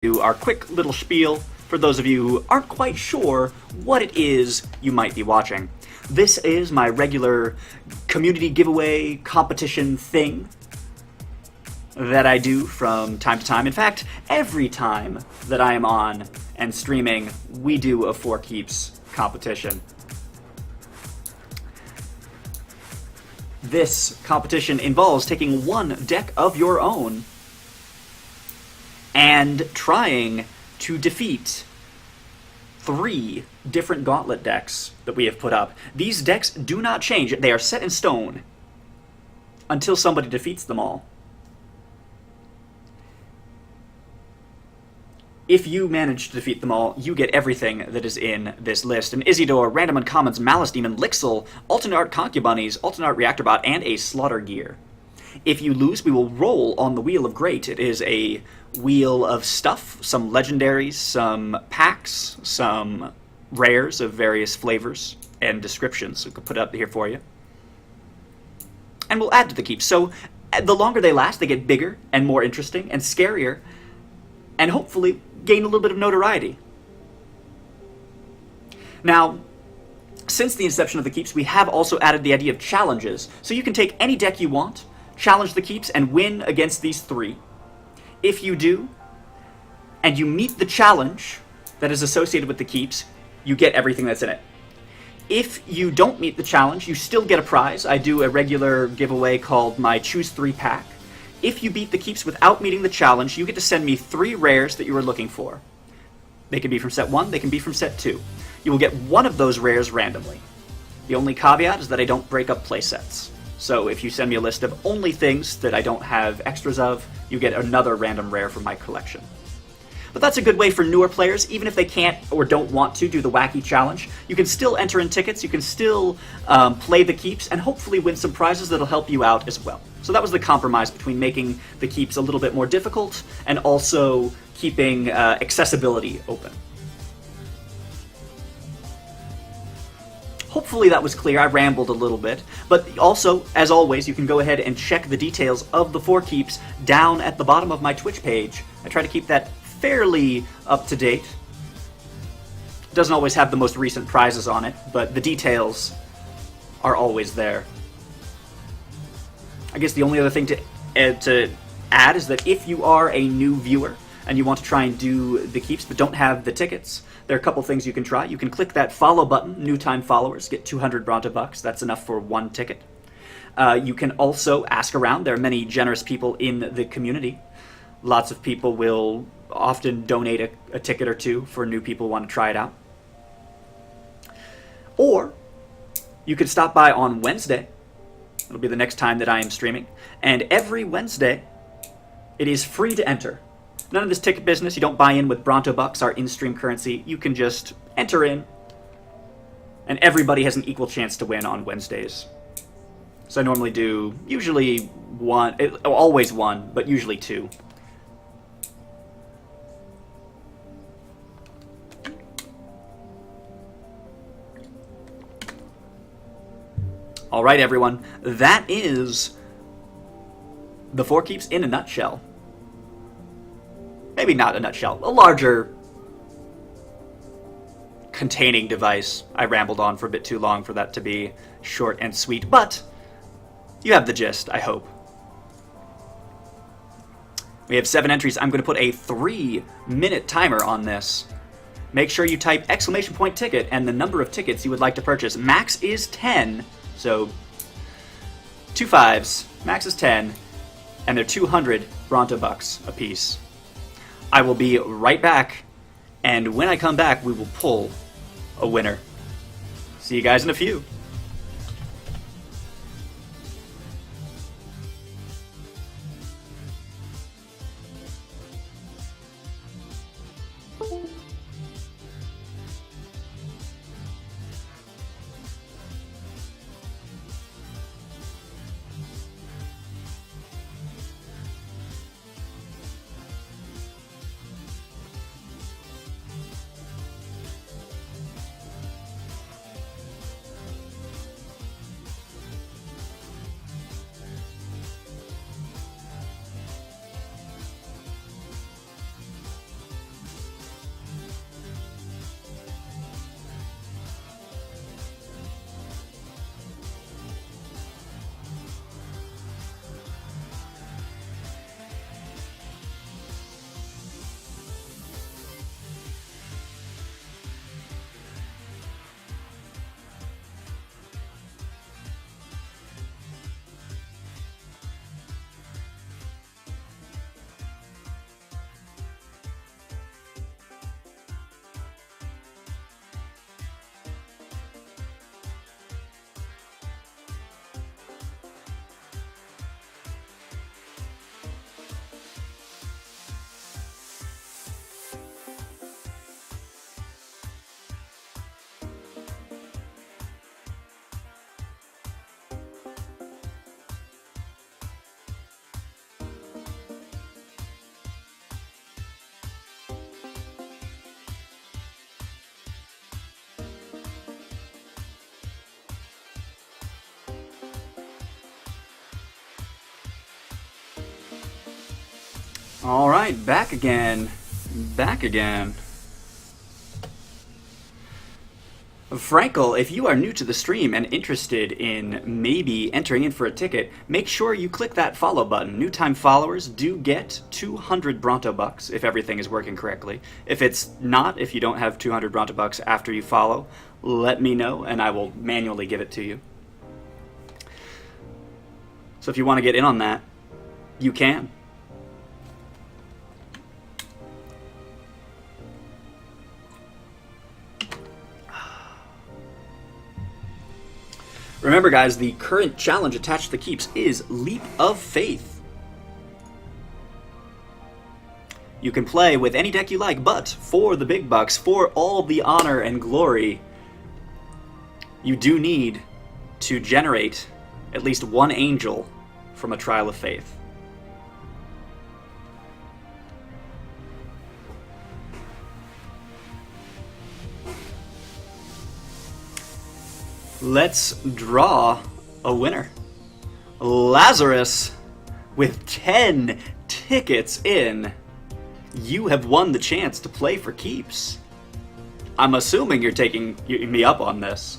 do our quick little spiel for those of you who aren't quite sure what it is you might be watching. This is my regular community giveaway competition thing that I do from time to time. In fact, every time that I am on and streaming, we do a 4keeps competition. This competition involves taking one deck of your own and trying to defeat 3 different gauntlet decks that we have put up. These decks do not change. They are set in stone until somebody defeats them all. If you manage to defeat them all, you get everything that is in this list. An Isidore, Random Uncommons, Malice Demon, Lixil, Alternate Art Concubunnies, Alternate Art Reactor Bot, and a Slaughter Gear. If you lose, we will roll on the Wheel of Great. It is a wheel of stuff, some legendaries, some packs, some rares of various flavors and descriptions. We could put it up here for you. And we'll add to the keeps. So the longer they last, they get bigger and more interesting and scarier, and hopefully gain a little bit of notoriety. Now, since the inception of the keeps, we have also added the idea of challenges. So you can take any deck you want, challenge the keeps, and win against these 3. If you do, and you meet the challenge that is associated with the keeps, you get everything that's in it. If you don't meet the challenge, you still get a prize. I do a regular giveaway called my Choose 3 pack. If you beat the keeps without meeting the challenge, you get to send me 3 rares that you were looking for. They can be from set 1, they can be from set 2. You will get one of those rares randomly. The only caveat is that I don't break up playsets. So if you send me a list of only things that I don't have extras of, you get another random rare from my collection. But that's a good way for newer players, even if they can't or don't want to do the wacky challenge. You can still enter in tickets, you can still play the keeps, and hopefully win some prizes that'll help you out as well. So that was the compromise between making the keeps a little bit more difficult and also keeping accessibility open. Hopefully that was clear. I rambled a little bit. But also, as always, you can go ahead and check the details of the 4keeps down at the bottom of my Twitch page. I try to keep that fairly up to date. It doesn't always have the most recent prizes on it, but the details are always there. I guess the only other thing to add is that if you are a new viewer and you want to try and do the keeps but don't have the tickets, there are a couple things you can try. You can click that follow button, new time followers, get 200 Bronto bucks. That's enough for 1 ticket. You can also ask around. There are many generous people in the community. Lots of people will often donate a ticket or 2 for new people who want to try it out. Or you could stop by on Wednesday. It'll be the next time that I am streaming. And every Wednesday, it is free to enter. None of this ticket business. You don't buy in with Bronto bucks, our in-stream currency. You can just enter in, and everybody has an equal chance to win on Wednesdays. So I normally do usually 1, always 1, but usually 2. All right, everyone. That is the 4keeps in a nutshell. Maybe not a nutshell. A larger containing device. I rambled on for a bit too long for that to be short and sweet, but you have the gist, I hope. We have 7 entries. I'm going to put a 3-minute timer on this. Make sure you type !ticket and the number of tickets you would like to purchase. Max is 10. So, 2 5s, max is 10, and they're 200 Bronto bucks a piece. I will be right back, and when I come back, we will pull a winner. See you guys in a few. Alright, back again. Back again. Frankel, if you are new to the stream and interested in maybe entering in for a ticket, make sure you click that follow button. New time followers do get 200 Bronto Bucks if everything is working correctly. If it's not, if you don't have 200 Bronto Bucks after you follow, let me know and I will manually give it to you. So if you want to get in on that, you can. Remember, guys, the current challenge attached to the keeps is Leap of Faith. You can play with any deck you like, but for the big bucks, for all the honor and glory, you do need to generate at least one angel from a Trial of Faith. Let's draw a winner. Lazarus, with 10 tickets in, you have won the chance to play for keeps. I'm assuming you're taking me up on this.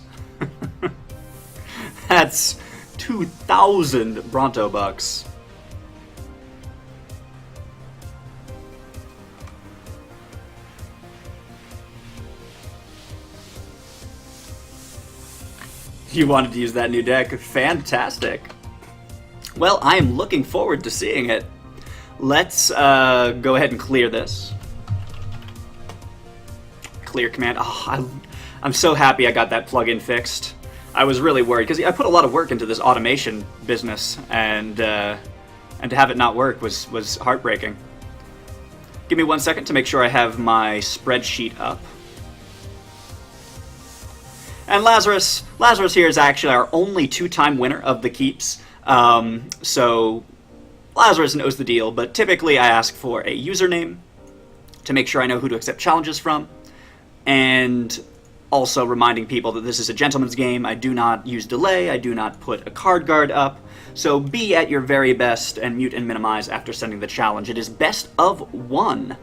That's 2,000 Bronto Bucks. You wanted to use that new deck. Fantastic. Well, I am looking forward to seeing it. Let's go ahead and clear this. Clear command. Oh, I'm so happy I got that plugin fixed. I was really worried because I put a lot of work into this automation business, and to have it not work was heartbreaking. Give me 1 second to make sure I have my spreadsheet up. And Lazarus here is actually our only two-time winner of the keeps. So Lazarus knows the deal, but typically I ask for a username to make sure I know who to accept challenges from, and also reminding people that this is a gentleman's game. I do not use delay, I do not put a card guard up, so be at your very best and mute and minimize after sending the challenge. It is best of 1.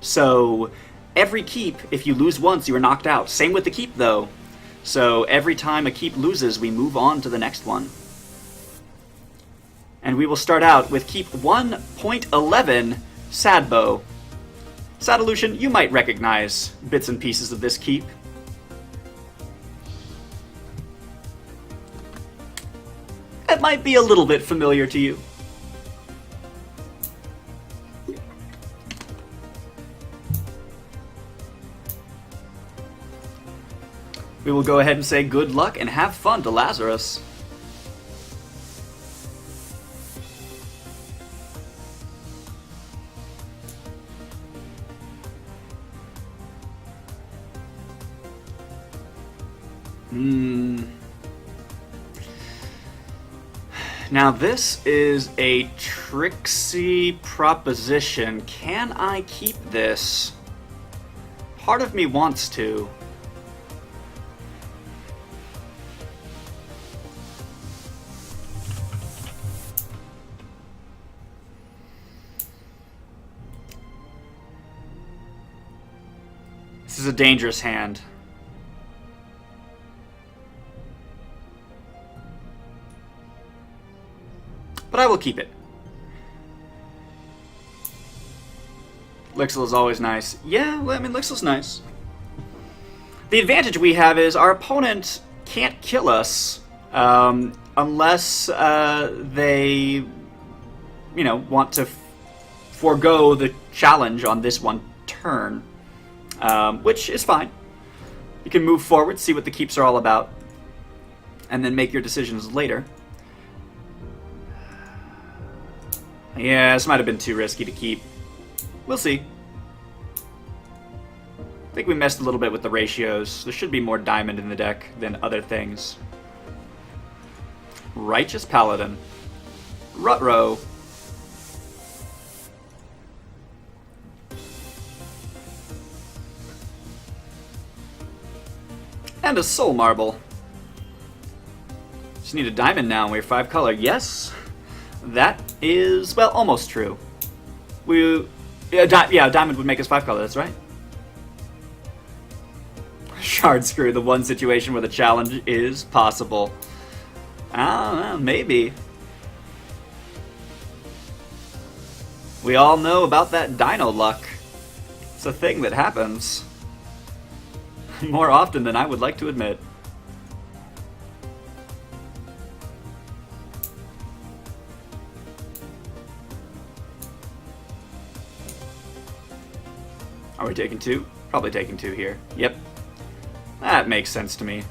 So every keep, if you lose once, you are knocked out. Same with the keep, though. So every time a keep loses, we move on to the next one. And we will start out with keep 1.11, Sadbo. Sadalution, you might recognize bits and pieces of this keep. It might be a little bit familiar to you. We will go ahead and say good luck and have fun to Lazarus. Now this is a tricksy proposition. Can I keep this? Part of me wants to. This is a dangerous hand. But I will keep it. Lixil is always nice. Yeah, well, I mean, Lixil's nice. The advantage we have is our opponent can't kill us unless they, want to forego the challenge on this one turn. Which is fine. You can move forward, see what the keeps are all about, and then make your decisions later. Yeah, this might have been too risky to keep. We'll see. I think we messed a little bit with the ratios. There should be more diamond in the deck than other things. Righteous Paladin. Rutro. And a soul marble. Just need a diamond now and we're 5 color. Yes, that is, well, almost true. Yeah, diamond would make us 5 color, that's right. Shard screw, the one situation where the challenge is possible. I don't know, maybe. We all know about that dino luck. It's a thing that happens. More often than I would like to admit. Are we taking 2? Probably taking 2 here. Yep. That makes sense to me.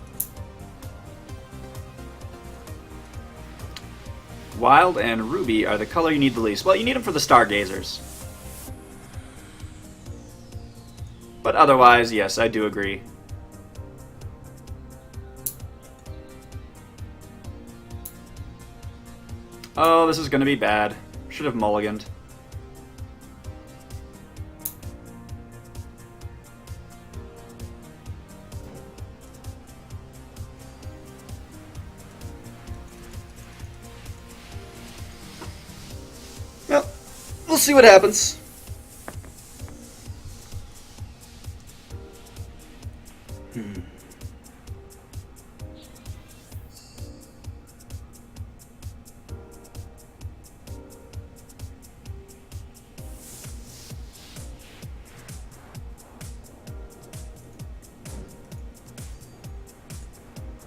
Wild and Ruby are the color you need the least. Well, you need them for the Stargazers. But otherwise, yes, I do agree. Oh, this is going to be bad. Should have mulliganed. Well, we'll see what happens.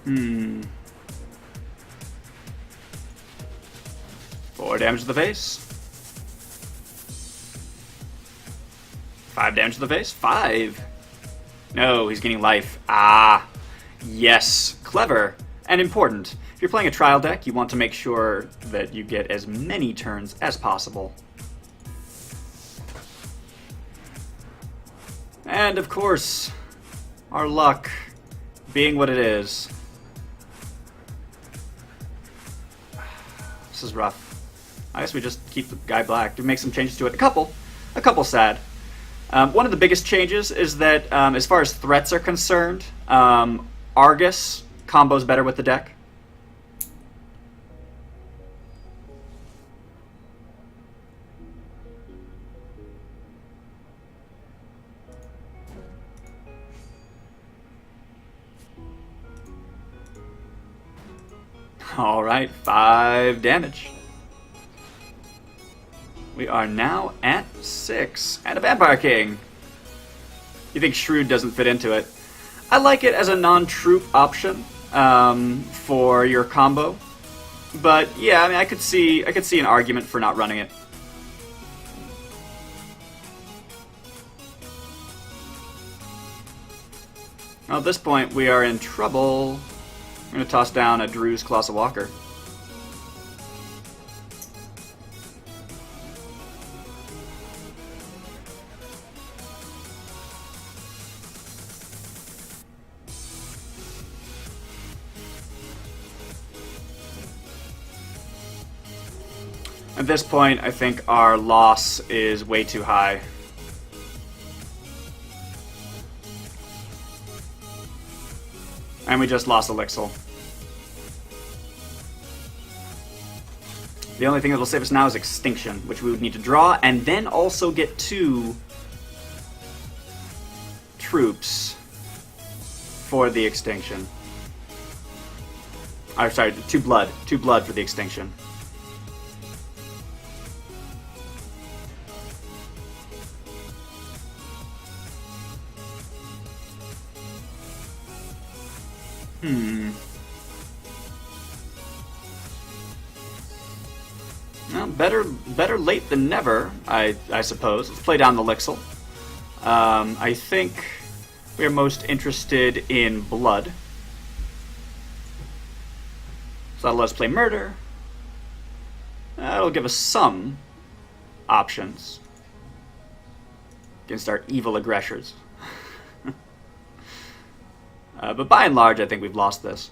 Hmm. 4 damage to the face. 5 damage to the face. 5. No, he's getting life. Ah, yes. Clever and important. If you're playing a trial deck, you want to make sure that you get as many turns as possible. And of course, our luck being what it is. This is rough. I guess we just keep the guy black. Do make some changes to it. A couple sad. One of the biggest changes is that, as far as threats are concerned, Argus combos better with the deck. Alright, 5 damage. We are now at 6. And a Vampire King. You think Shrewd doesn't fit into it. I like it as a non-troop option for your combo. But yeah, I mean, I could see an argument for not running it. Well, at this point, we are in trouble. I'm going to toss down a Drew's Colossal Walker. At this point, I think our loss is way too high. And we just lost Elixir. The only thing that will save us now is Extinction, which we would need to draw, and then also get 2 troops for the Extinction. I'm sorry, 2 blood. 2 blood for the Extinction. Well, better late than never, I suppose. Let's play down the Lixil. I think we are most interested in blood. So that'll let us play murder. That'll give us some options against our evil aggressors. But by and large, I think we've lost this.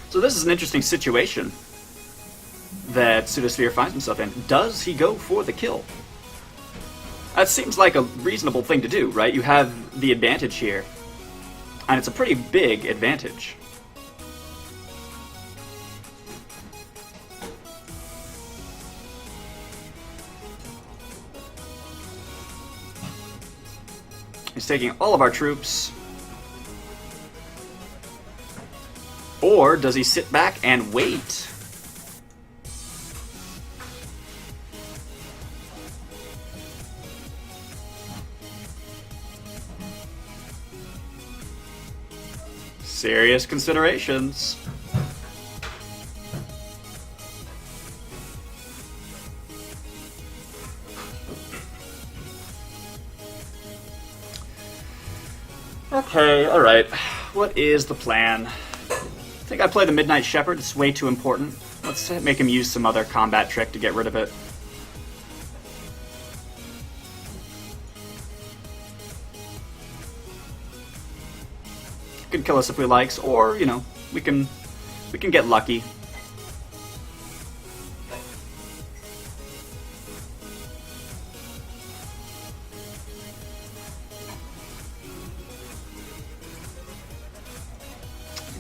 So this is an interesting situation that Pseudosphere finds himself in. Does he go for the kill? That seems like a reasonable thing to do, right? You have the advantage here. And it's a pretty big advantage. He's taking all of our troops. Or does he sit back and wait? Serious considerations. Okay, alright. What is the plan? I think I play the Midnight Shepherd. It's way too important. Let's make him use some other combat trick to get rid of it. Could kill us if we likes, or, you know, we can get lucky.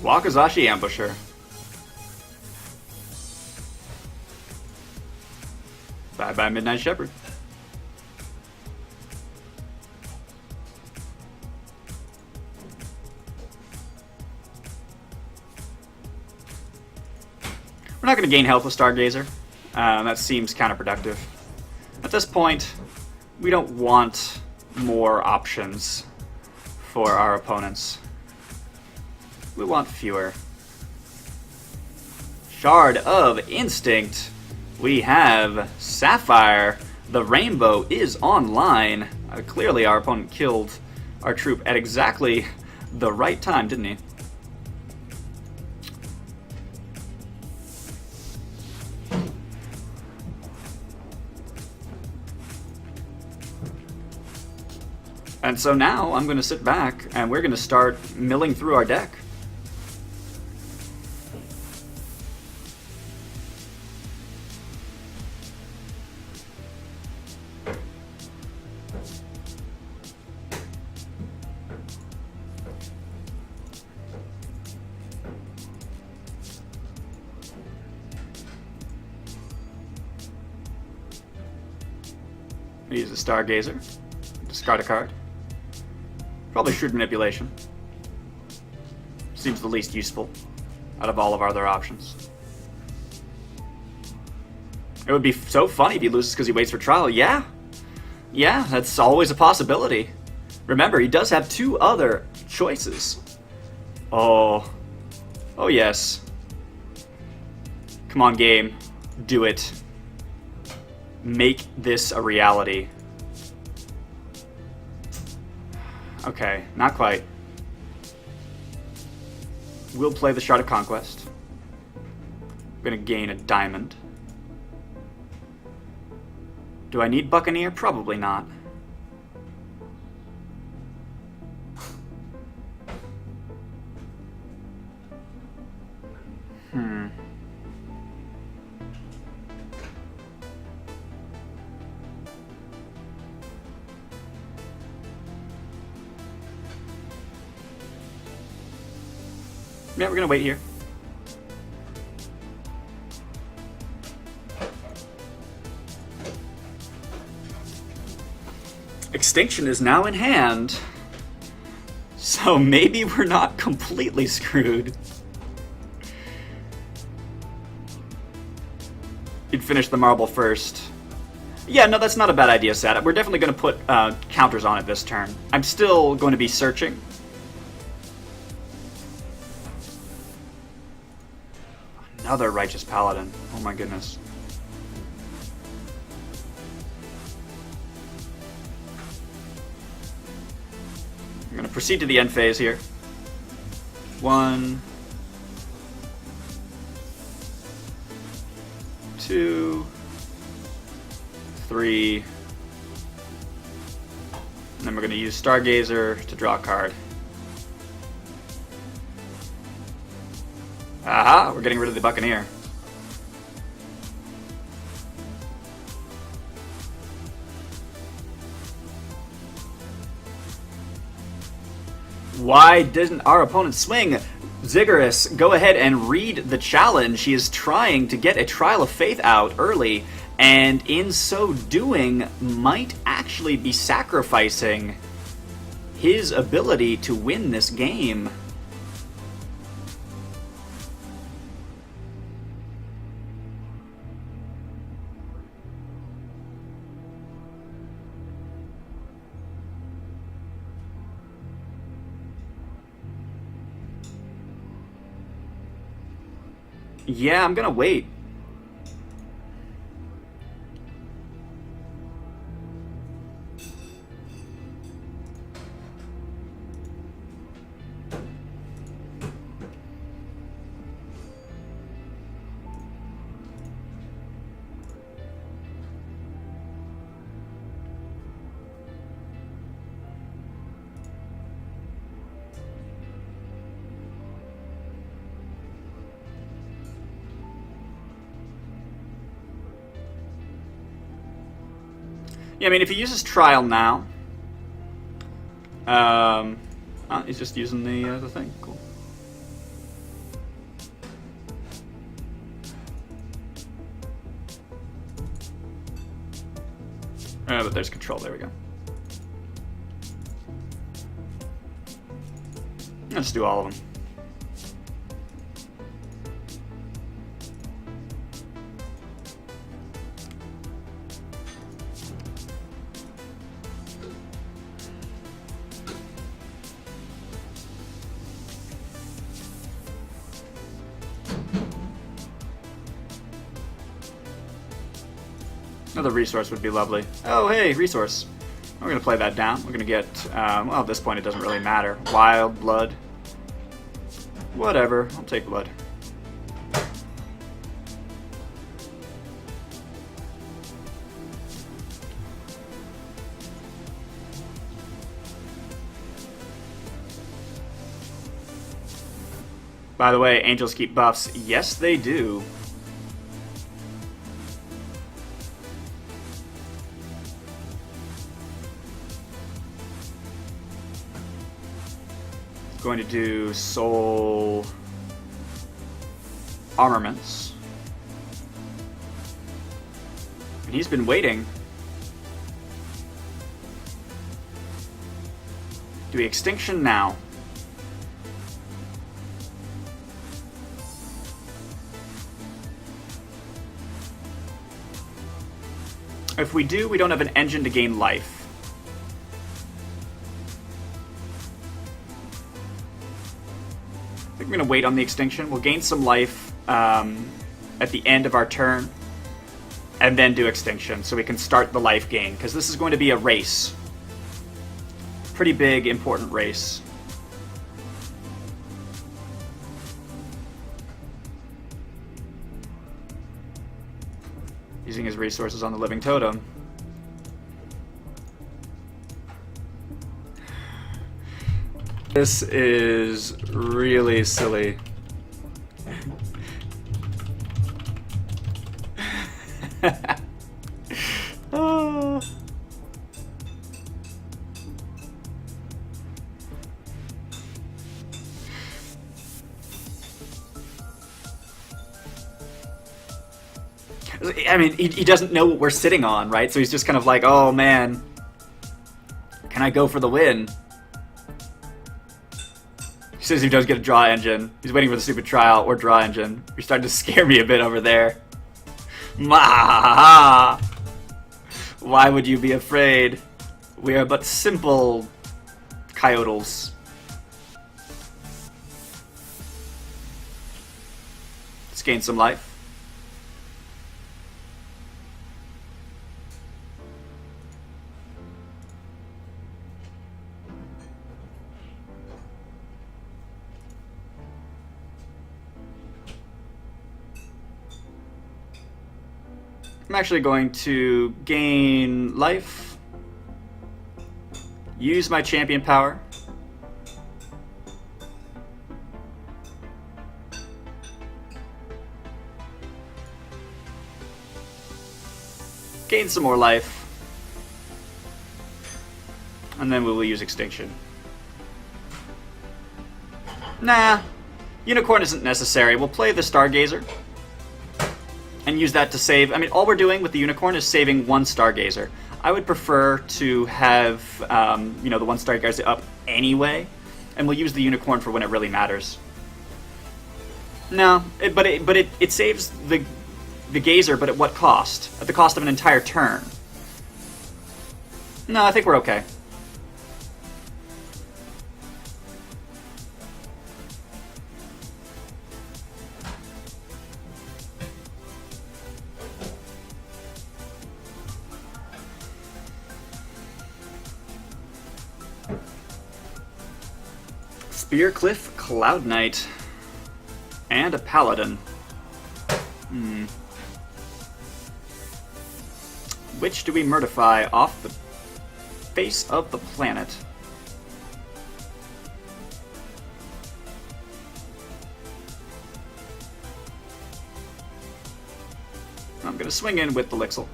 Wakazashi Ambusher. Bye-bye, Midnight Shepherd. We're not going to gain health with Stargazer. That seems counterproductive. At this point, we don't want more options for our opponents. We want fewer. Shard of Instinct. We have Sapphire. The rainbow is online. Clearly our opponent killed our troop at exactly the right time, didn't he? And so now I'm going to sit back and we're going to start milling through our deck. Use a Stargazer, discard a card. Probably Shrewd Manipulation. Seems the least useful out of all of our other options. It would be so funny if he loses because he waits for trial. Yeah, that's always a possibility. Remember, he does have two other choices. Oh yes. Come on, game. Do it. Make this a reality. Okay, not quite. We'll play the Shard of Conquest. I'm gonna gain a diamond. Do I need Buccaneer? Probably not. Yeah, we're gonna wait here. Extinction is now in hand, so maybe we're not completely screwed. You'd finish the marble first. Yeah, no, that's not a bad idea, Sad. We're definitely going to put counters on it this turn. I'm still going to be searching. Another Righteous Paladin. Oh my goodness. I'm going to proceed to the end phase here. 1, 2, 3, and then we're going to use Stargazer to draw a card. Aha! We're getting rid of the Buccaneer. Why didn't our opponent swing? Ziggurat, go ahead and read the challenge. He is trying to get a Trial of Faith out early, and in so doing, might actually be sacrificing his ability to win this game. Yeah, I'm gonna wait. Yeah, I mean, if he uses Trial now, he's just using the thing. Cool. But there's control. There we go. Let's do all of them. Another resource would be lovely. Oh, hey, resource. We're going to play that down. We're going to get, well, at this point it doesn't really matter. Wild, blood. Whatever. I'll take blood. By the way, angels keep buffs. Yes, they do. Going to do soul armaments. And he's been waiting. Do we extinction now? If we do, we don't have an engine to gain life. I think we're going to wait on the extinction. We'll gain some life at the end of our turn, and then do extinction, so we can start the life gain, because this is going to be a race. Pretty big, important race. Using his resources on the living totem. This is really silly. Oh. I mean, he doesn't know what we're sitting on, right? So he's just kind of like, oh man, can I go for the win? He says he does get a draw engine. He's waiting for the stupid trial or draw engine. You're starting to scare me a bit over there. Mahaha! Why would you be afraid? We are but simple coyotals. Let's gain some life. I'm actually going to gain life, use my champion power, gain some more life, and then we will use extinction. Nah, Unicorn isn't necessary. We'll play the Stargazer and use that to save. I mean, all we're doing with the Unicorn is saving one Stargazer. I would prefer to have, the one Stargazer up anyway, and we'll use the Unicorn for when it really matters. No, but it saves the Gazer, but at what cost? At the cost of an entire turn. No, I think we're okay. Spearcliff Cloud Knight. And a Paladin. Which do we murderify off the face of the planet? I'm gonna swing in with the Lixil.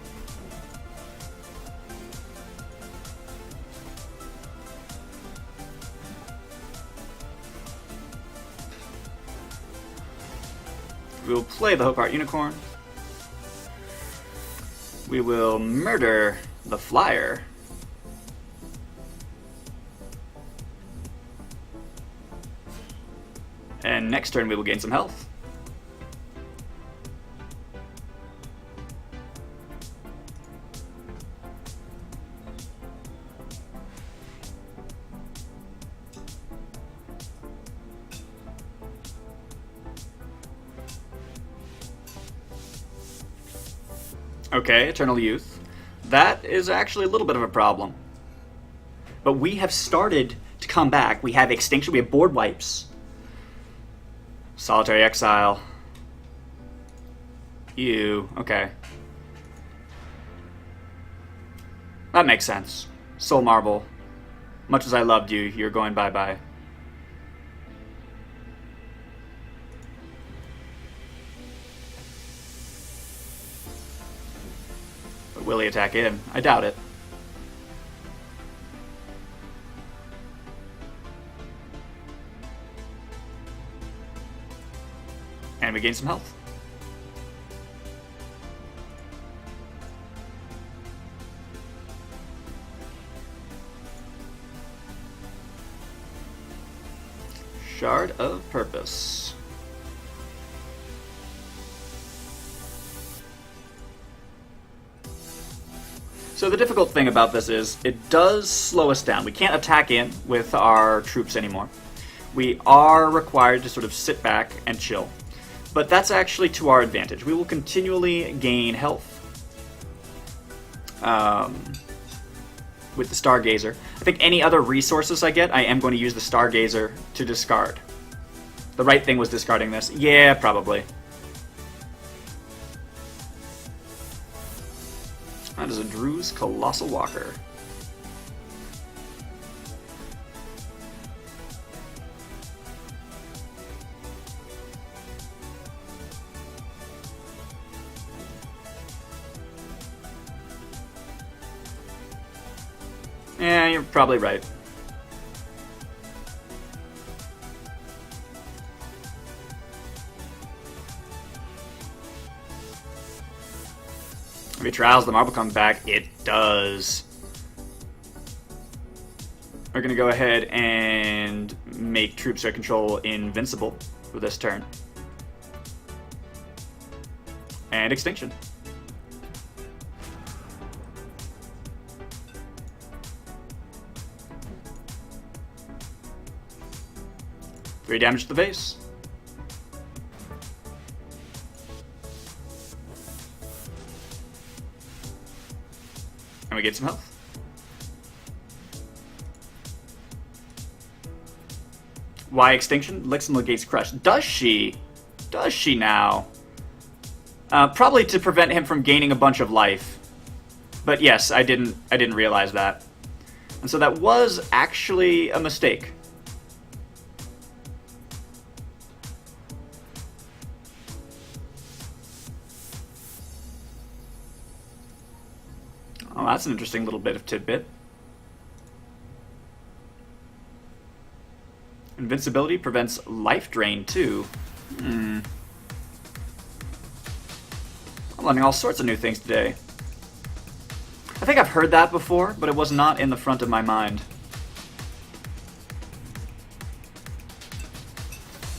We will play the Hopeheart Unicorn. We will murder the Flyer. And next turn we will gain some health. Okay, Eternal Youth. That is actually a little bit of a problem. But we have started to come back. We have Extinction, we have Board Wipes. Solitary Exile. Ew, okay. That makes sense. Soul Marble. Much as I loved you, you're going bye-bye. But will he attack him? I doubt it. And we gain some health. Shard of Purpose. So the difficult thing about this is it does slow us down. We can't attack in with our troops anymore. We are required to sort of sit back and chill. But that's actually to our advantage. We will continually gain health with the Stargazer. I think any other resources I get, I am going to use the Stargazer to discard. The right thing was discarding this. Yeah, probably. That is a Drew's Colossal Walker. Yeah, you're probably right. If he trials, the marble comes back. It does. We're going to go ahead and make Troops Air Control invincible for this turn. And Extinction. Three damage to the base. And we get some health. Why Extinction? Lixil negates Crush. Does she? Does she now? Probably to prevent him from gaining a bunch of life. But yes, I didn't realize that. And so that was actually a mistake. Oh, that's an interesting little bit of tidbit. Invincibility prevents life drain, too. I'm learning all sorts of new things today. I think I've heard that before, but it was not in the front of my mind.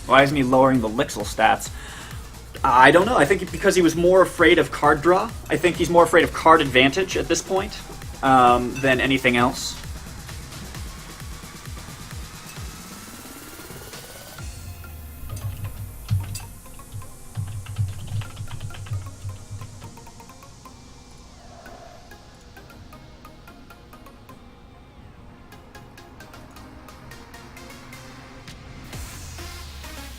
Why isn't he lowering the Lixil stats? I don't know. I think because he was more afraid of card draw. I think he's more afraid of card advantage at this point than anything else.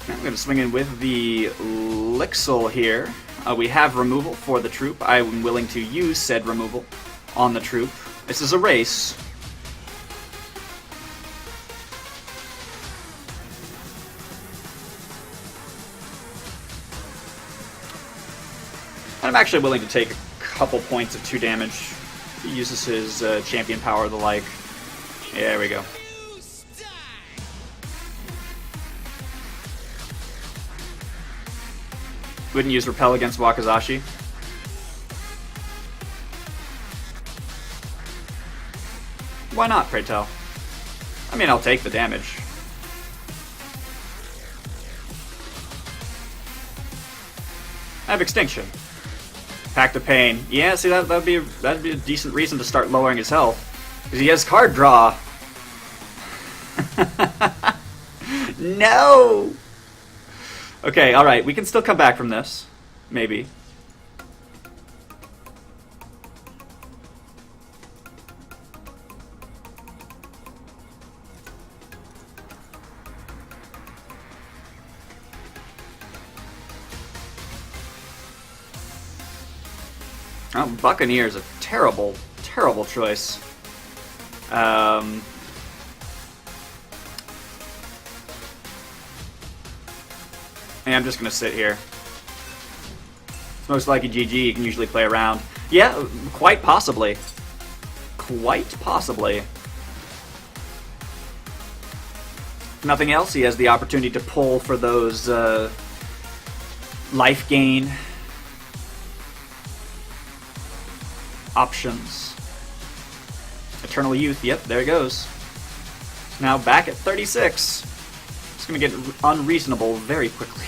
I'm going to swing in with the Lixil here. We have removal for the troop. I'm willing to use said removal on the troop. This is a race. And I'm actually willing to take a couple points of 2 damage. He uses his champion power, the like. Yeah, there we go. Wouldn't use Repel against Wakazashi. Why not, pray tell? I mean, I'll take the damage. I have Extinction. Pact of Pain. Yeah, see, that'd be a decent reason to start lowering his health. Because he has card draw. No! Okay, alright, we can still come back from this. Maybe. Oh, Buccaneer is a terrible, terrible choice. And I'm just going to sit here. It's most likely GG, you can usually play around. Yeah, quite possibly. Quite possibly. If nothing else, he has the opportunity to pull for those life gain options. Eternal Youth, yep, there it goes. Now back at 36. It's going to get unreasonable very quickly.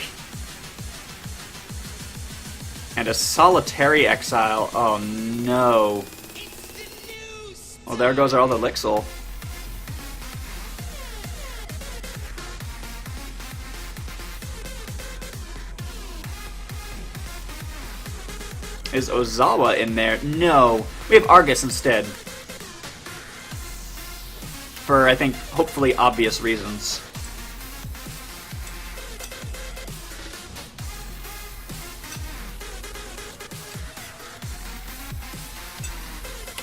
And a Solitary Exile. Oh no. Well, there goes our other Lixil. Is Ozawa in there? No. We have Argus instead. For, I think, hopefully obvious reasons.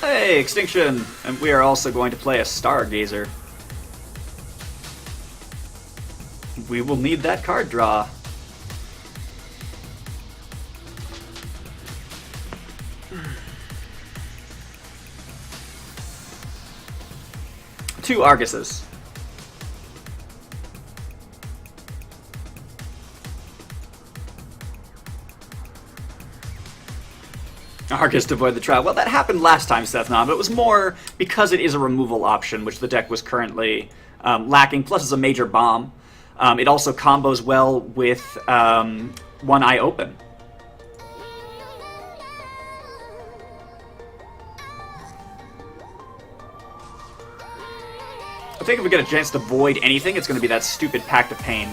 Hey, Extinction! And we are also going to play a Stargazer. We will need that card draw. Two Arguses. Argus to avoid the trap. Well, that happened last time, Sethnon, but it was more because it is a removal option, which the deck was currently lacking, plus it's a major bomb. It also combos well with One Eye Open. I think if we get a chance to void anything, it's going to be that stupid Pact of Pain.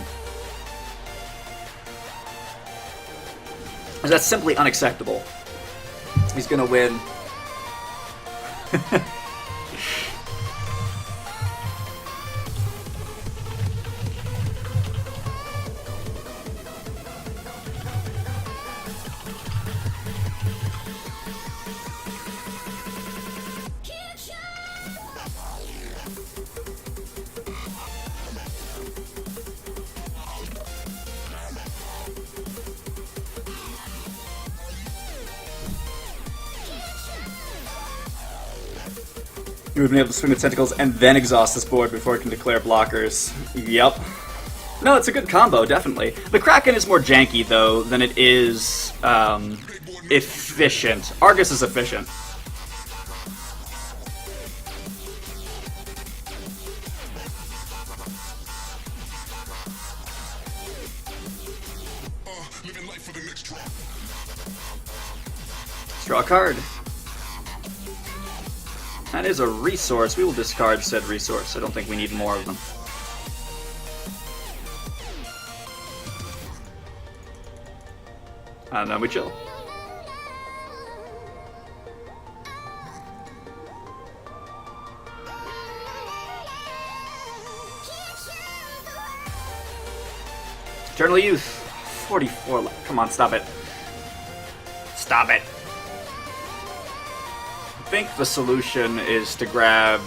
Because that's simply unacceptable. He's going to win. We've been able to swing with tentacles and then exhaust this board before it can declare blockers. Yep. No, it's a good combo, definitely. The Kraken is more janky, though, than it is efficient. Argus is efficient. Let's draw a card. That is a resource. We will discard said resource. I don't think we need more of them. And then we chill. Eternal Youth. 44. Come on, stop it. Stop it. I think the solution is to grab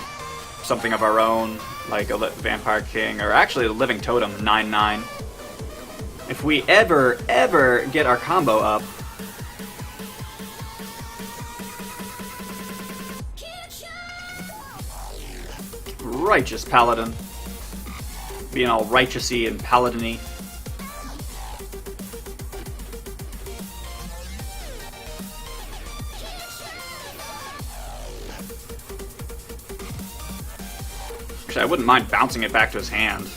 something of our own, like a Vampire King, or actually a Living Totem, 9/9. If we ever get our combo up, Righteous Paladin. Being all righteousy and paladin-y. Actually, I wouldn't mind bouncing it back to his hand.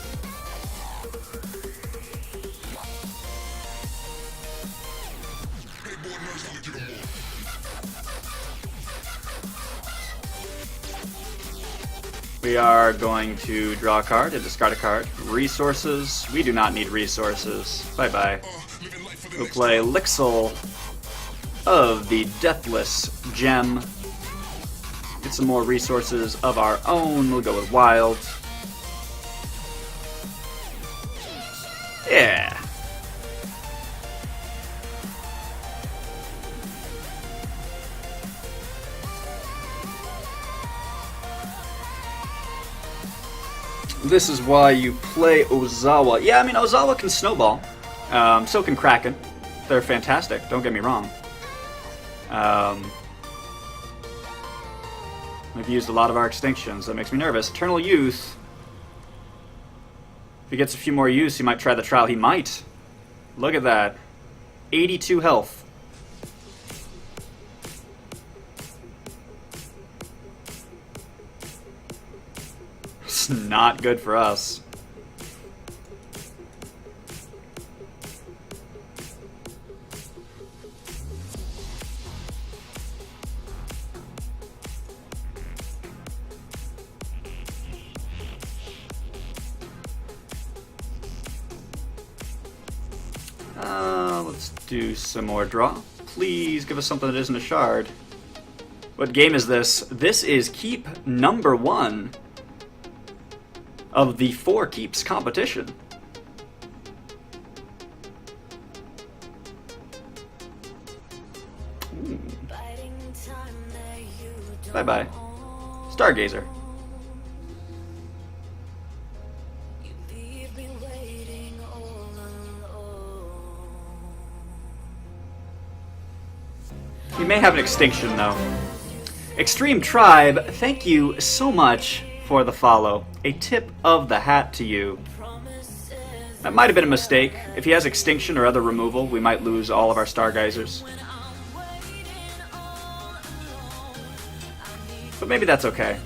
We are going to draw a card and discard a card. Resources. We do not need resources. Bye-bye. We'll play Lixil of the Deathless Gem. Get some more resources of our own. We'll go with Wild. Yeah. This is why you play Ozawa. Yeah, I mean, Ozawa can snowball. So can Kraken. They're fantastic, don't get me wrong. We've used a lot of our extinctions. That makes me nervous. Eternal Youth. If he gets a few more use, he might try the trial. He might. Look at that. 82 health. It's not good for us. Let's do some more draw. Please give us something that isn't a shard. What game is this? This is keep number 1 of the 4 keeps competition. Bye-bye. Stargazer. You may have an extinction, though. Extreme Tribe, thank you so much for the follow. A tip of the hat to you. That might have been a mistake. If he has extinction or other removal, we might lose all of our Stargazers. But maybe that's okay.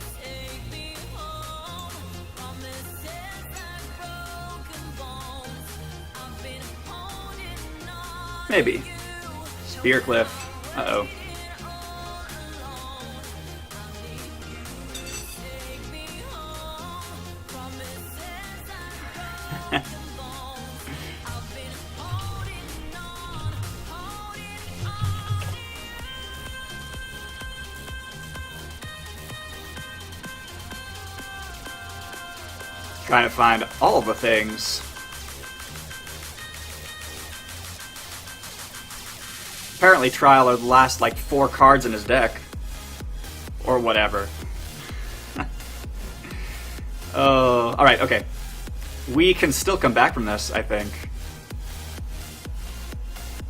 Maybe. Spearcliff. Uh-oh. Trying to find all the things. Apparently Trial are the last, like, 4 cards in his deck. Or whatever. Oh, alright, okay. We can still come back from this, I think.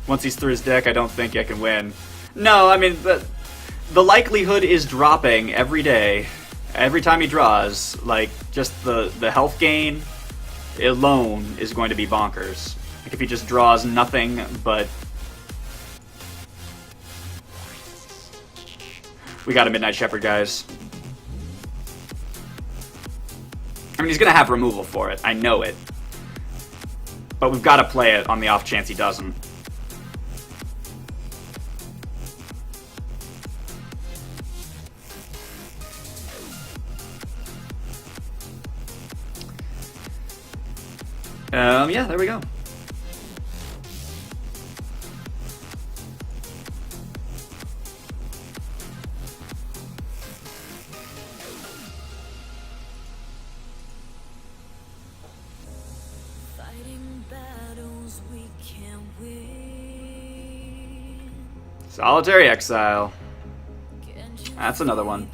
Once he's through his deck, I don't think I can win. No, I mean, the likelihood is dropping every day. Every time he draws, like, just the health gain alone is going to be bonkers. Like, if he just draws nothing but... We got a Midnight Shepherd, guys. I mean, he's going to have removal for it. I know it. But we've got to play it on the off chance he doesn't. Yeah, there we go. Fighting battles we can't win. Solitary Exile. That's another one.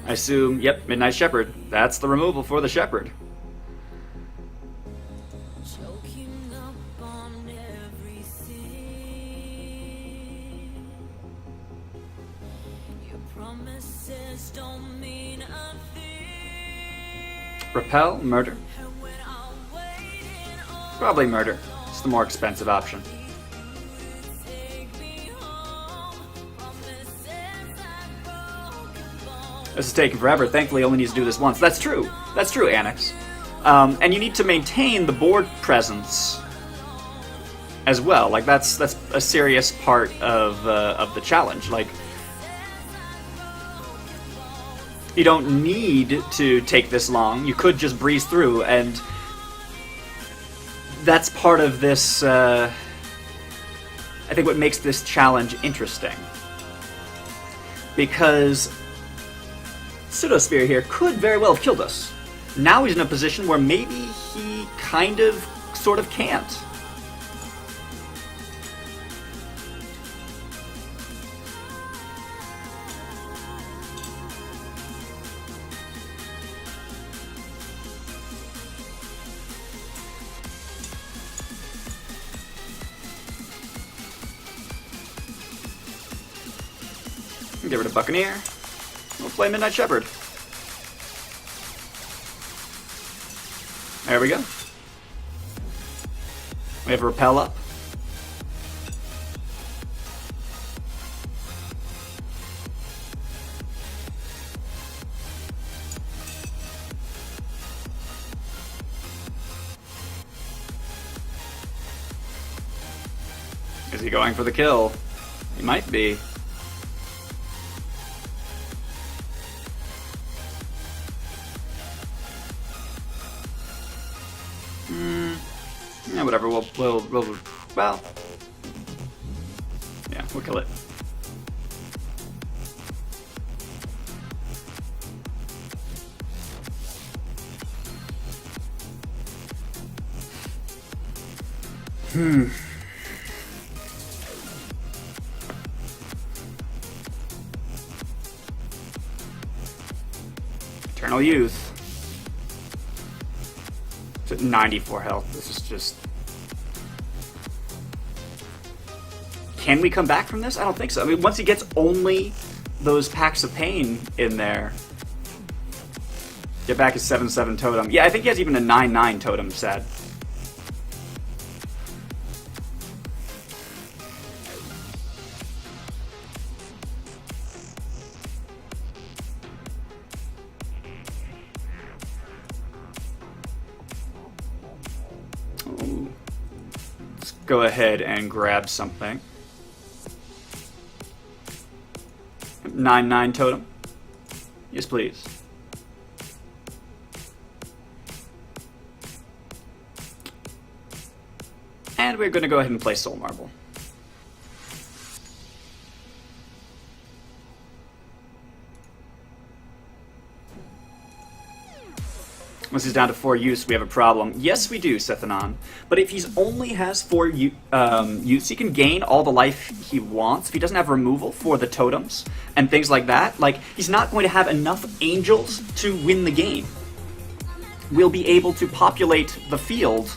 I assume, yep, Midnight Shepherd. That's the removal for the Shepherd. Choking up on everything. Your promises don't mean a thing. Repel, murder. And when I'm waiting on Probably murder. It's the more expensive option. take me home. Promises like broken bones. This is taking forever. Thankfully, only needs to do this once. That's true. That's true, Annex. And you need to maintain the board presence as well. Like, that's a serious part of the challenge. Like, you don't need to take this long. You could just breeze through, and that's part of this. I think what makes this challenge interesting, because Pseudosphere here could very well have killed us. Now he's in a position where maybe he kind of, sort of can't. Get rid of Buccaneer. We'll play Midnight Shepherd. There we go. We have Repel up. Is he going for the kill? He might be. Yeah, whatever. We'll well, yeah, we'll kill it. Eternal Youth. It's at 94 health. This is just... Can we come back from this? I don't think so. I mean, once he gets only those packs of pain in there... Get back his 7/7 totem. Yeah, I think he has even a 9/9 totem set. Ooh. Let's go ahead and grab something. 9/9 totem. Yes, please. And we're going to go ahead and play Soul Marble. Once he's down to 4 use, we have a problem. Yes, we do, Sethanon. But if he's only has 4 use, he can gain all the life he wants. If he doesn't have removal for the totems and things like that, like, he's not going to have enough angels to win the game. We'll be able to populate the field.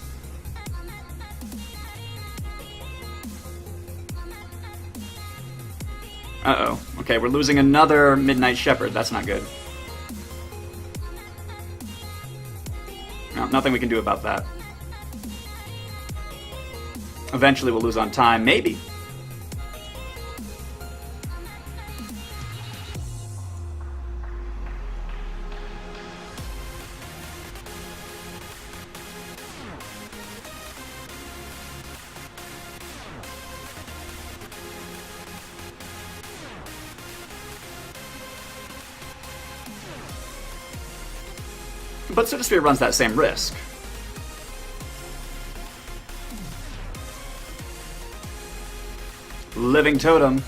Uh-oh. Okay, we're losing another Midnight Shepherd. That's not good. No, nothing we can do about that. Eventually we'll lose on time, maybe. But Pseudosphere runs that same risk. Living Totem.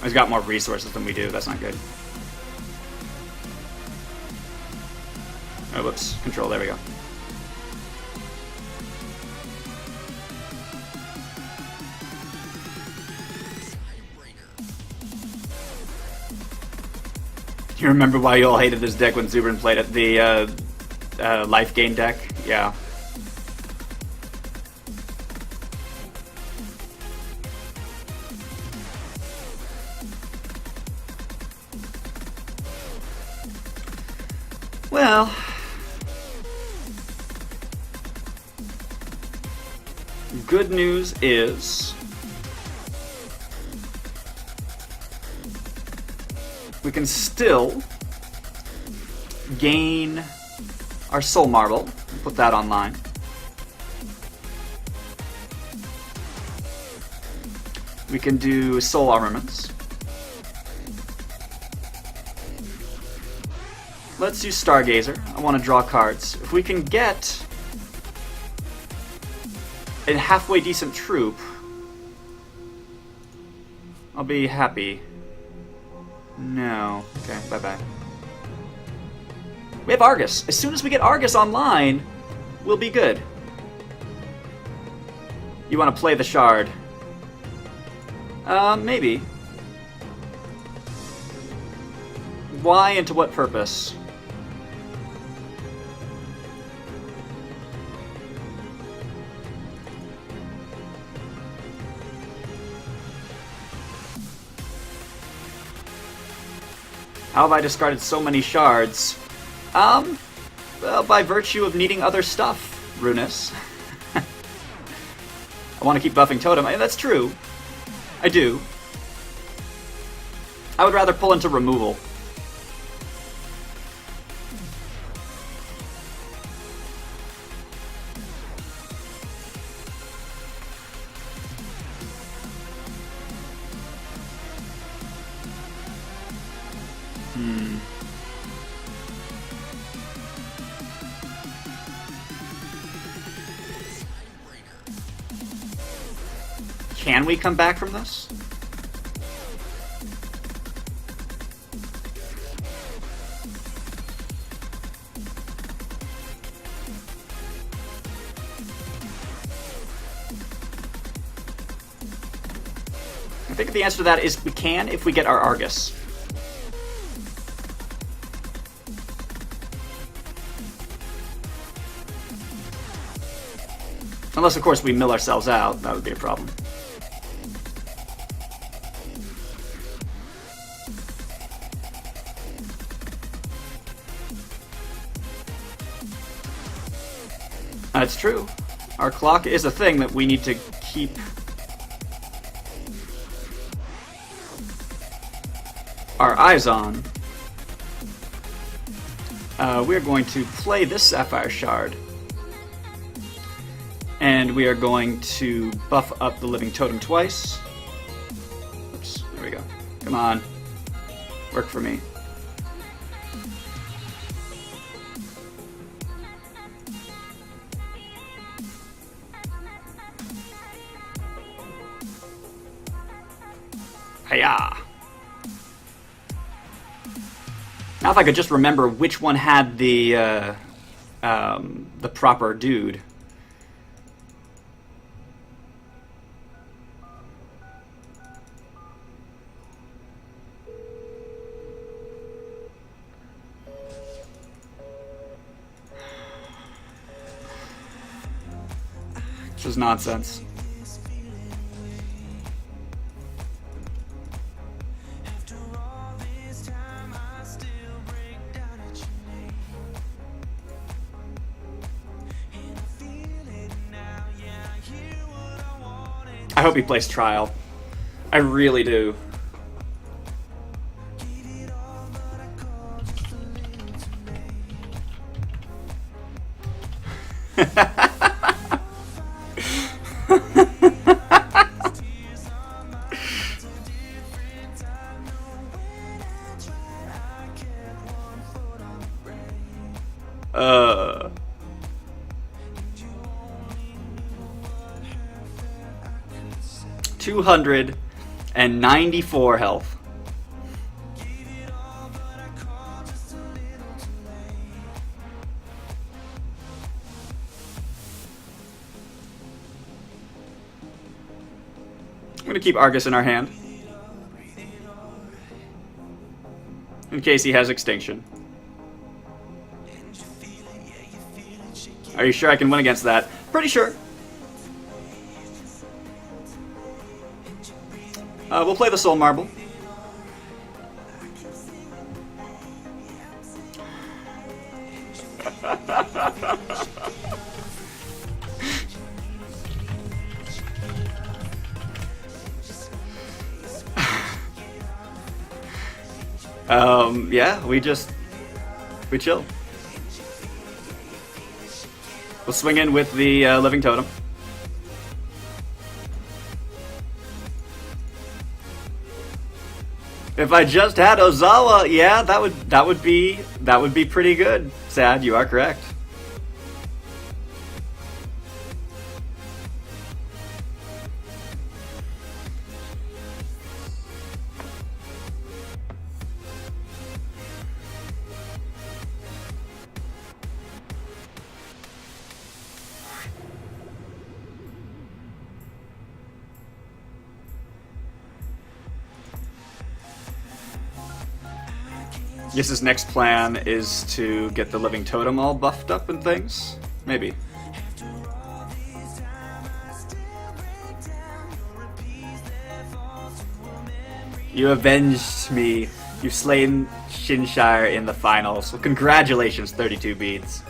He's got more resources than we do. That's not good. Oh, whoops. Control. There we go. You remember why you all hated this deck when Zubrin played it? The life gain deck? Yeah. Well, good news is we can still gain our Soul Marble and put that online. We can do Soul Armaments. Let's do Stargazer. I want to draw cards. If we can get a halfway decent troop, I'll be happy. No. Okay, bye-bye. We have Argus. As soon as we get Argus online, we'll be good. You want to play the Shard? Maybe. Why and to what purpose? How have I discarded so many shards? Well, by virtue of needing other stuff, Runus. I want to keep buffing Totem. That's true. I do. I would rather pull into removal. Can we come back from this? I think the answer to that is we can if we get our Argus. Unless, of course, we mill ourselves out. That would be a problem. That's true. Our clock is a thing that we need to keep our eyes on. We're going to play this Sapphire Shard. And we are going to buff up the Living Totem twice. Oops, there we go. Come on. Work for me. Hiya! Now if I could just remember which one had the proper dude. This is nonsense. I hope he plays Trial. I really do. uh... 294 health. I'm gonna keep Argus in our hand in case he has Extinction. Are you sure I can win against that? Pretty sure. We'll play the Soul Marble. Yeah, we chill. We'll swing in with the Living Totem. If I just had Ozawa, yeah, that would be pretty good. Sad, you are correct. Guess his next plan is to get the Living Totem all buffed up and things? Maybe. You avenged me. You've slain Shinshire in the finals. Well, congratulations, 32 beads.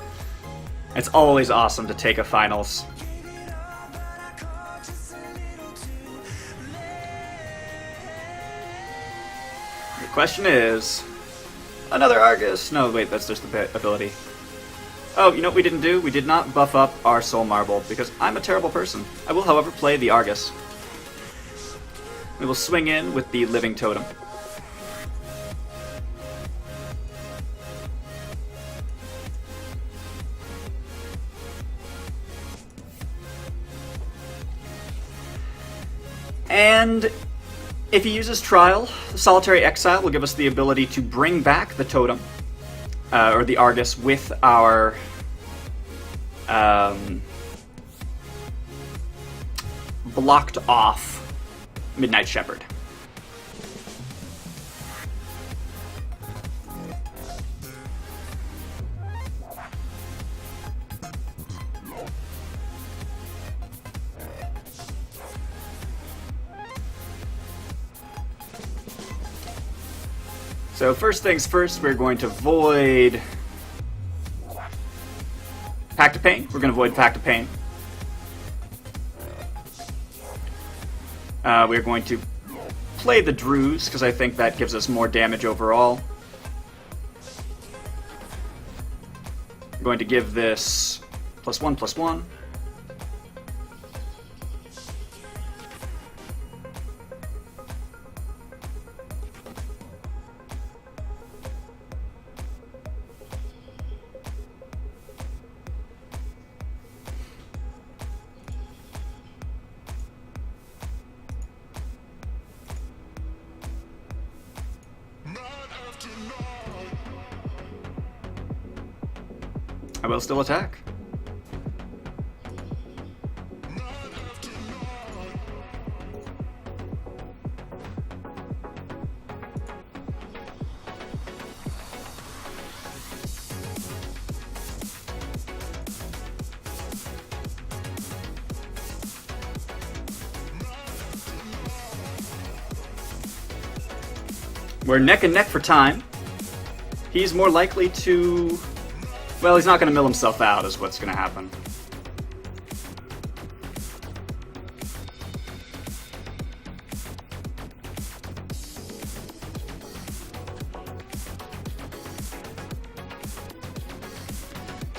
It's always awesome to take a finals. The question is... Another Argus! No, wait, that's just the ability. Oh, you know what we didn't do? We did not buff up our Soul Marble, because I'm a terrible person. I will, however, play the Argus. We will swing in with the Living Totem. And... if he uses Trial, Solitary Exile will give us the ability to bring back the Totem, or the Argus, with our blocked off Midnight Shepherd. So first things first, we're going to void Pact of Pain. We're going to void Pact of Pain. We're going to play the Druze, because I think that gives us more damage overall. I'm going to give this +1/+1. I will still attack. We're neck and neck for time. He's more likely to... well, he's not going to mill himself out, is what's going to happen.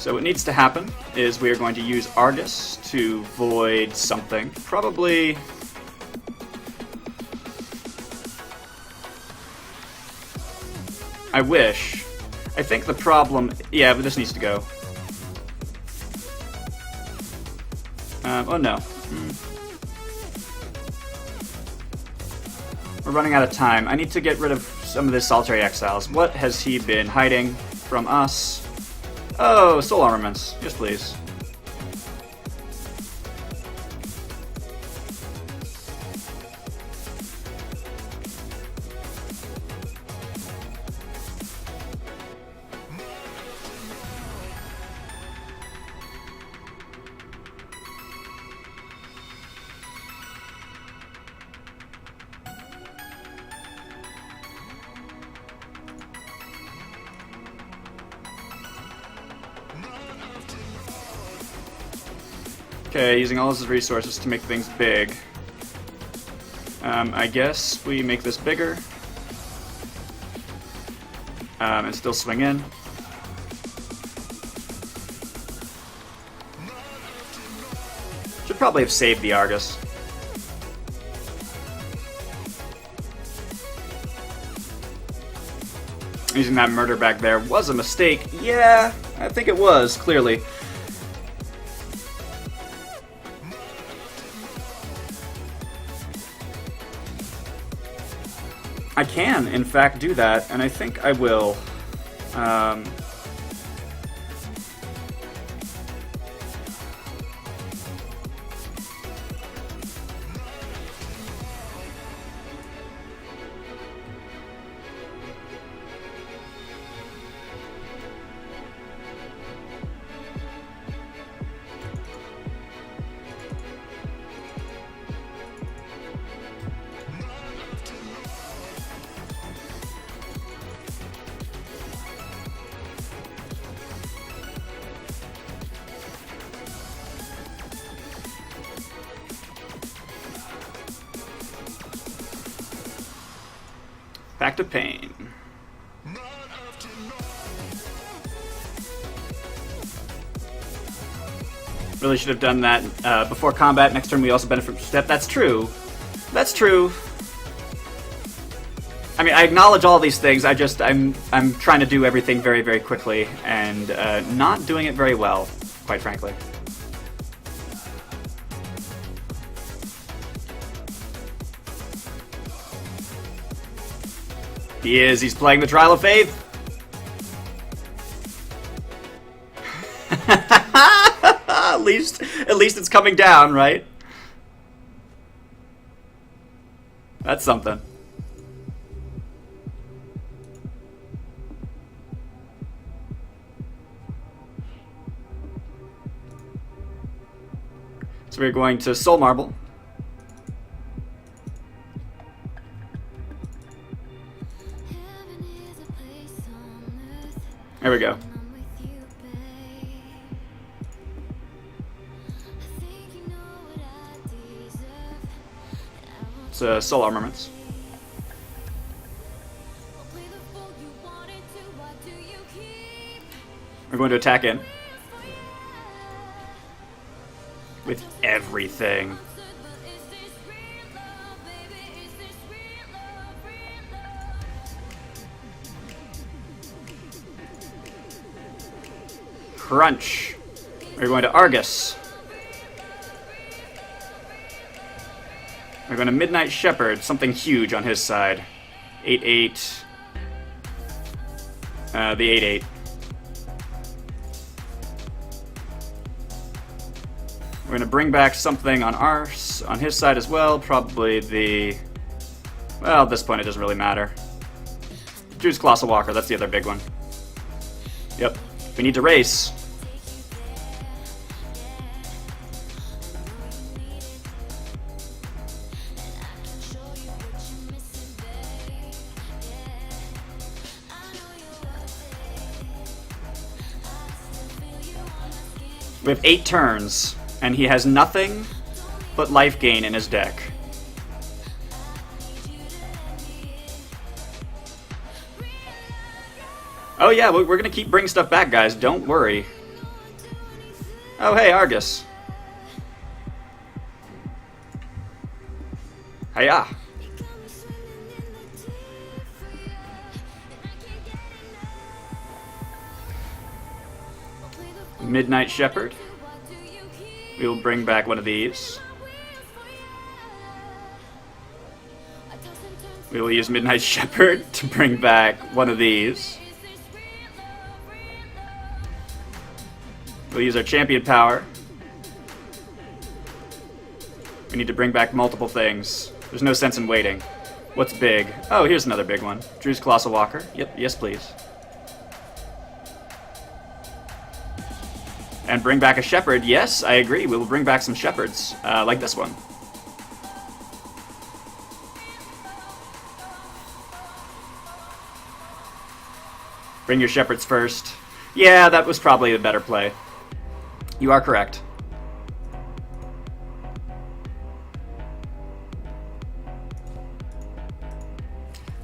So what needs to happen is we are going to use Argus to void something. Probably... I wish. I think the problem... Yeah, but this needs to go. Oh no. We're running out of time. I need to get rid of some of this Solitary Exiles. What has he been hiding from us? Oh, soul armaments. Yes, please. Okay, using all his resources to make things big. I guess we make this bigger. And still swing in. Should probably have saved the Argus. Using that murder back there was a mistake. Yeah, I think it was, clearly. I can, in fact, do that, and I think I will. Pact of Pain. Really should have done that before combat. Next turn we also benefit from step. That's true. That's true. I mean, I acknowledge all these things. I'm trying to do everything very, very quickly and not doing it very well, quite frankly. He is. He's playing the Trial of Faith. at least it's coming down, right? That's something. So we're going to Soul Marble. There we go. It's soul armaments. We're going to attack in. With everything. Crunch. We're going to Argus. We're going to Midnight Shepherd, something huge on his side. 8-8. The 8-8. We're going to bring back something on on his side as well. Probably the... Well, at this point it doesn't really matter. Drew's Colossal Walker, that's the other big one. Yep. We need to race. We have 8 turns, and he has nothing but life gain in his deck. Oh yeah, we're gonna keep bringing stuff back, guys. Don't worry. Oh, hey, Argus. Hiya. Midnight Shepherd. We will bring back one of these. We will use Midnight Shepherd to bring back one of these. We'll use our champion power. We need to bring back multiple things. There's no sense in waiting. What's big? Oh, here's another big one. Drew's Colossal Walker. Yep, yes please. And bring back a Shepherd. Yes, I agree. We will bring back some Shepherds, like this one. Bring your Shepherds first. Yeah, that was probably a better play. You are correct.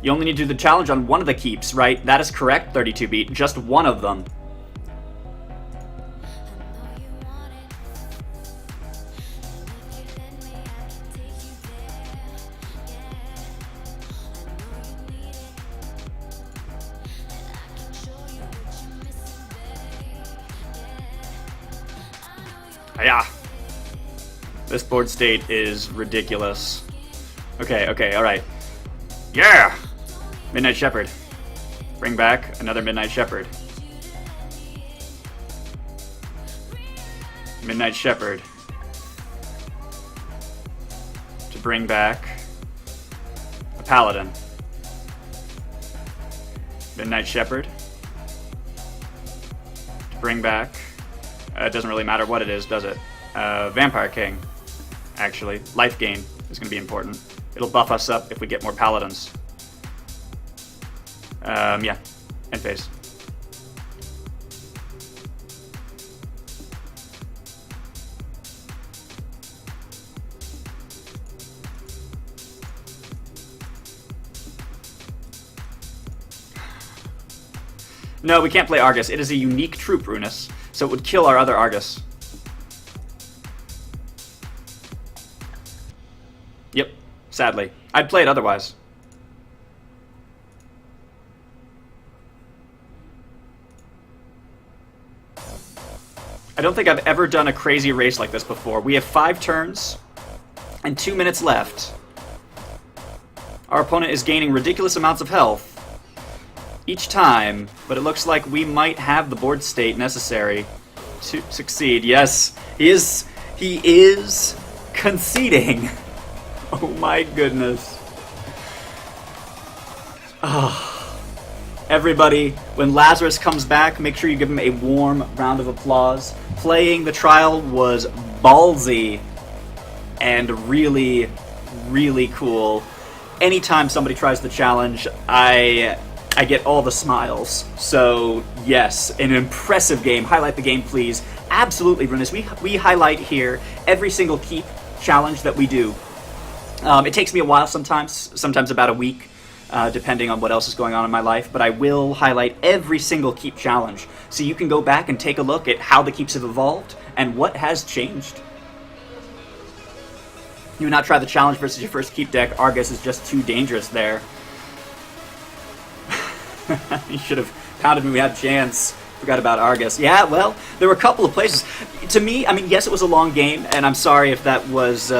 You only need to do the challenge on one of the keeps, right? That is correct, 32-beat. Just one of them. Yeah. This board state is ridiculous. Okay, alright. Yeah! Midnight Shepherd. Bring back another Midnight Shepherd. Midnight Shepherd. To bring back a Paladin. Midnight Shepherd. To bring back... it doesn't really matter what it is, does it? Vampire King, actually. Life gain is going to be important. It'll buff us up if we get more Paladins. Yeah. End phase. No, we can't play Argus. It is a unique troop, Runus, so it would kill our other Argus. Yep, sadly. I'd play it otherwise. I don't think I've ever done a crazy race like this before. We have 5 turns and 2 minutes left. Our opponent is gaining ridiculous amounts of health each time, but it looks like we might have the board state necessary to succeed. Yes, he is conceding. Oh my goodness. Oh. Everybody, when Lazarus comes back, make sure you give him a warm round of applause. Playing the trial was ballsy and really, really cool. Anytime somebody tries the challenge, I get all the smiles. So, yes, an impressive game. Highlight the game, please. Absolutely, Runus. We highlight here every single keep challenge that we do. It takes me a while sometimes about a week, depending on what else is going on in my life, but I will highlight every single keep challenge, so you can go back and take a look at how the keeps have evolved and what has changed. You would not try the challenge versus your first keep deck. Argus is just too dangerous there. You should have pounded me. We had a chance. Forgot about Argus. Yeah, well, there were a couple of places. To me, I mean, yes, it was a long game, and I'm sorry if that was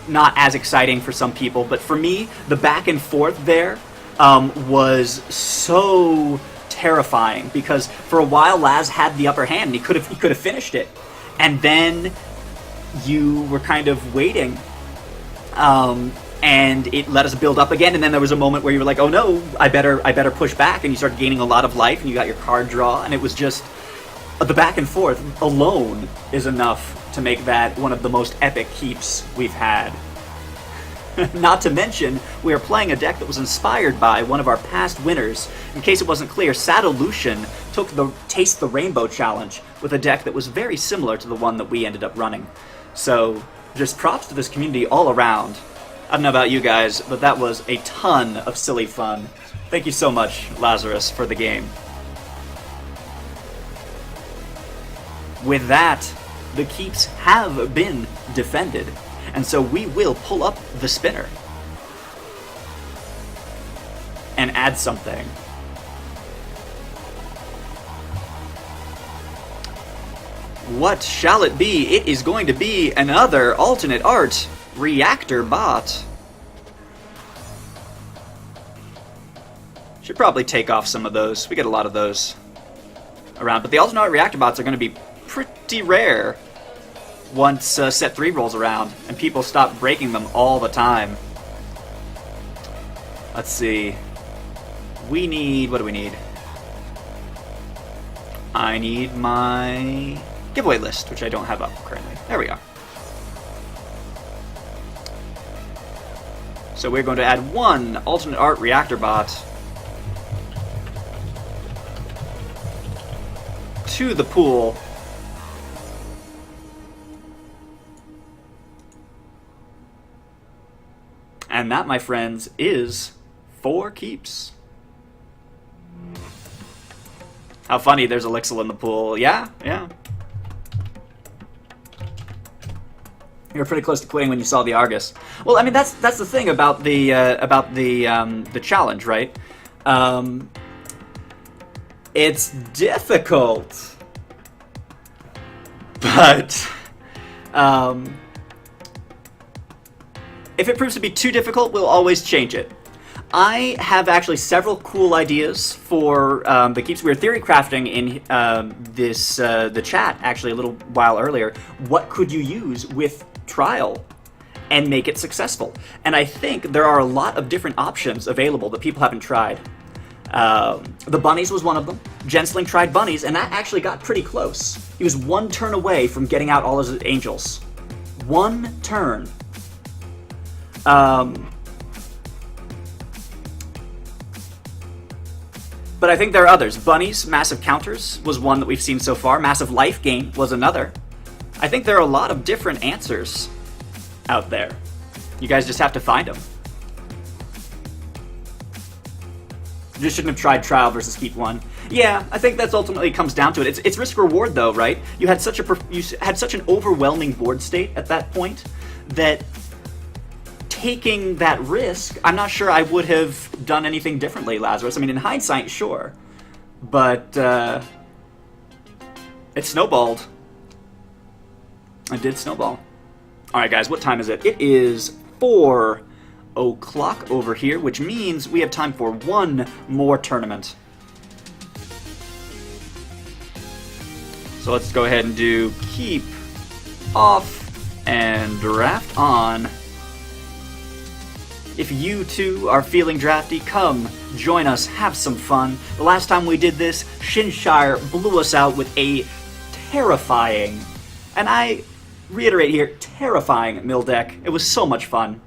not as exciting for some people, but for me, the back and forth there was so terrifying, because for a while Laz had the upper hand and he could have finished it, and then you were kind of waiting, and it let us build up again, and then there was a moment where you were like, oh no, I better push back, and you started gaining a lot of life, and you got your card draw, and it was just the back and forth alone is enough to make that one of the most epic keeps we've had. Not to mention, we are playing a deck that was inspired by one of our past winners. In case it wasn't clear, Sadolution took the Taste the Rainbow challenge with a deck that was very similar to the one that we ended up running. So, just props to this community all around. I don't know about you guys, but that was a ton of silly fun. Thank you so much, Lazarus, for the game. with that, the keeps have been defended. And so we will pull up the spinner and add something. What shall it be? It is going to be another alternate art reactor bot. Should probably take off some of those. We get a lot of those around. But the alternate art reactor bots are going to be pretty rare once set 3 rolls around and people stop breaking them all the time. Let's see. We need... what do we need? I need my giveaway list, which I don't have up currently. There we are. So we're going to add 1 alternate art reactor bot to the pool. And that, my friends, is 4 keeps. How funny, there's Elixir in the pool. Yeah, yeah. You were pretty close to quitting when you saw the Argus. Well, I mean, that's the thing about the challenge, right? It's difficult, but if it proves to be too difficult, we'll always change it. I have actually several cool ideas for the keeps. We were theory crafting in the chat actually a little while earlier. What could you use with trial and make it successful? And I think there are a lot of different options available that people haven't tried. The bunnies was one of them. Gensling tried bunnies, and that actually got pretty close. He was 1 turn away from getting out all his angels. 1 turn. But I think there are others. Bunnies, massive counters was one that we've seen so far. Massive life gain was another. I think there are a lot of different answers out there. You guys just have to find them. You just shouldn't have tried trial versus keep 1. Yeah, I think that's ultimately comes down to it. It's risk reward though, right? You had such an overwhelming board state at that point that taking that risk, I'm not sure I would have done anything differently, Lazarus. I mean, in hindsight, sure. But it snowballed. It did snowball. Alright, guys, what time is it? It is 4 o'clock over here, which means we have time for 1 more tournament. So let's go ahead and do keep off and draft on. If you too are feeling drafty, come join us, have some fun. The last time we did this, Shinshire blew us out with a terrifying, and I reiterate here, terrifying mill deck. It was so much fun.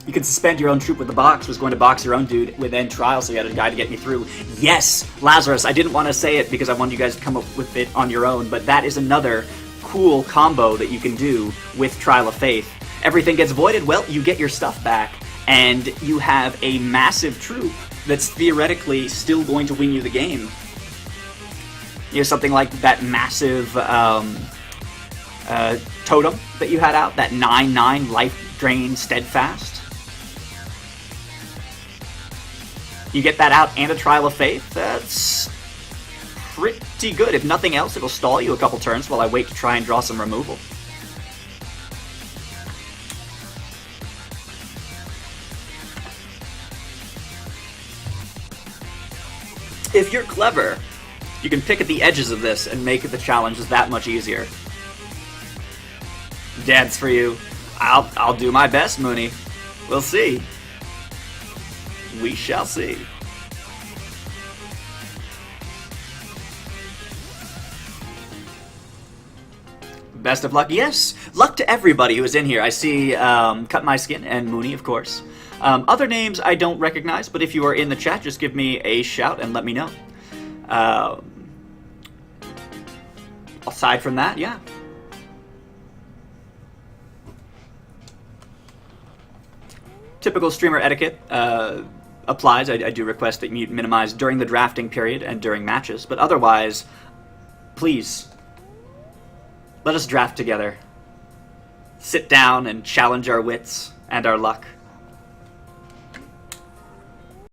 You could suspend your own troop with the box, was going to box your own dude with end trial, so you had a guy to get you through. Yes, Lazarus, I didn't want to say it because I wanted you guys to come up with it on your own, but that is another cool combo that you can do with Trial of Faith. Everything gets voided, well, you get your stuff back, and you have a massive troop that's theoretically still going to win you the game. You know, something like that massive totem that you had out, that 9/9 life drain steadfast. You get that out and a Trial of Faith, that's pretty good. If nothing else, it'll stall you a couple turns while I wait to try and draw some removal. If you're clever, you can pick at the edges of this and make the challenges that much easier. Dance for you. I'll do my best, Mooney. We'll see. We shall see. Best of luck. Yes, luck to everybody who is in here. I see Cut My Skin and Mooney, of course. Other names I don't recognize, but if you are in the chat, just give me a shout and let me know. Aside from that, yeah. Typical streamer etiquette. applies, I do request that you minimize during the drafting period and during matches, but otherwise, please, let us draft together. Sit down and challenge our wits and our luck.